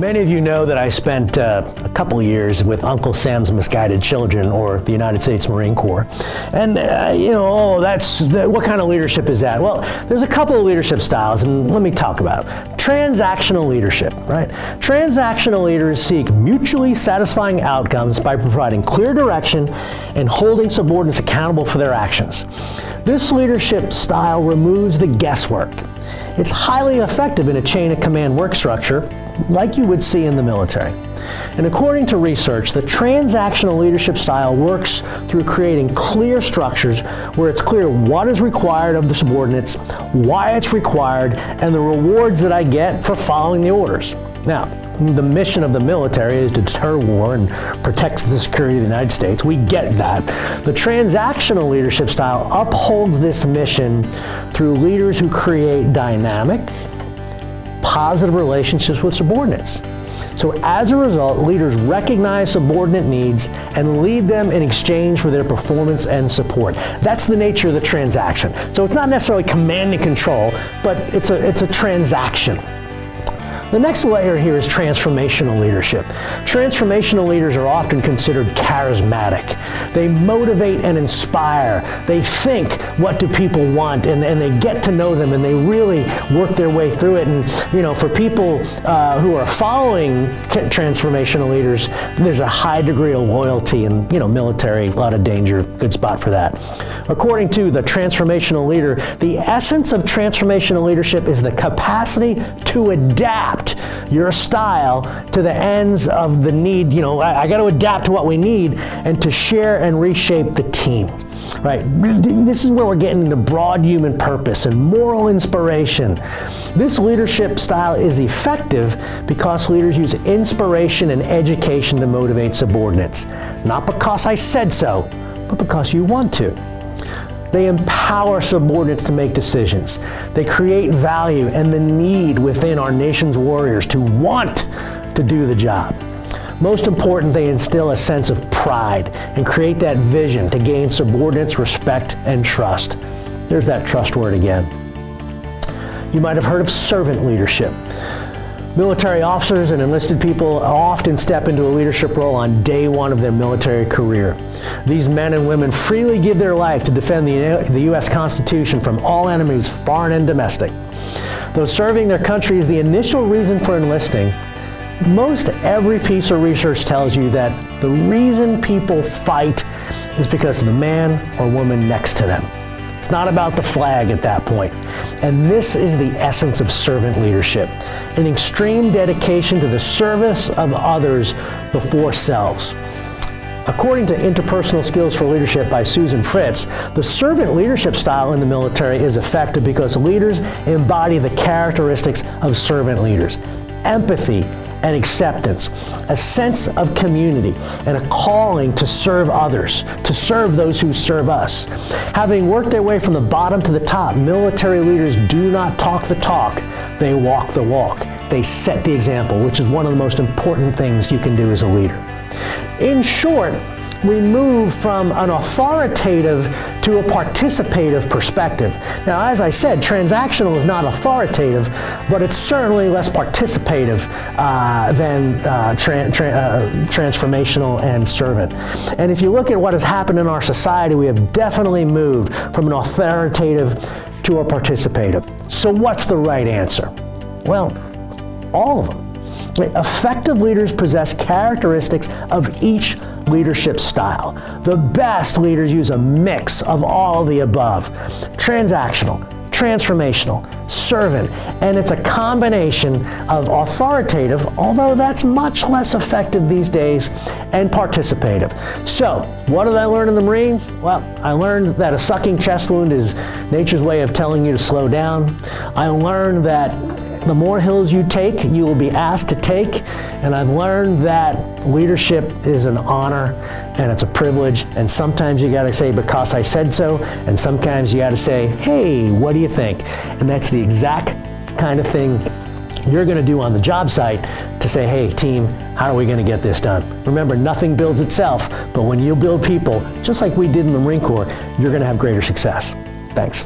Many of you know that I spent a couple of years with Uncle Sam's Misguided Children, or the United States Marine Corps. And, what kind of leadership is that? Well, there's a couple of leadership styles, and let me talk about them. Transactional leadership, right? Transactional leaders seek mutually satisfying outcomes by providing clear direction and holding subordinates accountable for their actions. This leadership style removes the guesswork. It's highly effective in a chain of command work structure like you would see in the military. And according to research, the transactional leadership style works through creating clear structures where it's clear what is required of the subordinates, why it's required, and the rewards that I get for following the orders. Now, the mission of the military is to deter war and protect the security of the United States. We get that. The transactional leadership style upholds this mission through leaders who create dynamic, positive relationships with subordinates. So as a result, leaders recognize subordinate needs and lead them in exchange for their performance and support. That's the nature of the transaction. So it's not necessarily command and control, but it's a transaction. The next layer here is transformational leadership. Transformational leaders are often considered charismatic. They motivate and inspire. They think, what do people want? And they get to know them, and they really work their way through it. And for people who are following transformational leaders, there's a high degree of loyalty and military, a lot of danger, good spot for that. According to the transformational leader, the essence of transformational leadership is the capacity to adapt your style to the ends of the need. I got to adapt to what we need and to share and reshape the team. Right? This is where we're getting into broad human purpose and moral inspiration. This leadership style is effective because leaders use inspiration and education to motivate subordinates. Not because I said so, but because you want to. They empower subordinates to make decisions. They create value and the need within our nation's warriors to want to do the job. Most important, they instill a sense of pride and create that vision to gain subordinates' respect and trust. There's that trust word again. You might have heard of servant leadership. Military officers and enlisted people often step into a leadership role on day one of their military career. These men and women freely give their life to defend the U.S. Constitution from all enemies, foreign and domestic. Though serving their country is the initial reason for enlisting, most every piece of research tells you that the reason people fight is because of the man or woman next to them. It's not about the flag at that point. And this is the essence of servant leadership, an extreme dedication to the service of others before selves. According to Interpersonal Skills for Leadership by Susan Fritz, the servant leadership style in the military is effective because leaders embody the characteristics of servant leaders: empathy and acceptance, a sense of community, and a calling to serve others, to serve those who serve us. Having worked their way from the bottom to the top, military leaders do not talk the talk, they walk the walk. They set the example, which is one of the most important things you can do as a leader. In short, we move from an authoritative to a participative perspective. Now, as I said, transactional is not authoritative, but it's certainly less participative than transformational and servant. And if you look at what has happened in our society, we have definitely moved from an authoritative to a participative. So what's the right answer? Well, all of them. Effective leaders possess characteristics of each leadership style. The best leaders use a mix of all the above: transactional, transformational, servant, and it's a combination of authoritative, although that's much less effective these days, and participative. So, what did I learn in the Marines? Well, I learned that a sucking chest wound is nature's way of telling you to slow down. I learned that the more hills you take, you will be asked to take. And I've learned that leadership is an honor and it's a privilege. And sometimes you gotta say, because I said so. And sometimes you gotta say, hey, what do you think? And that's the exact kind of thing you're gonna do on the job site to say, hey, team, how are we gonna get this done? Remember, nothing builds itself, but when you build people, just like we did in the Marine Corps, you're gonna have greater success. Thanks.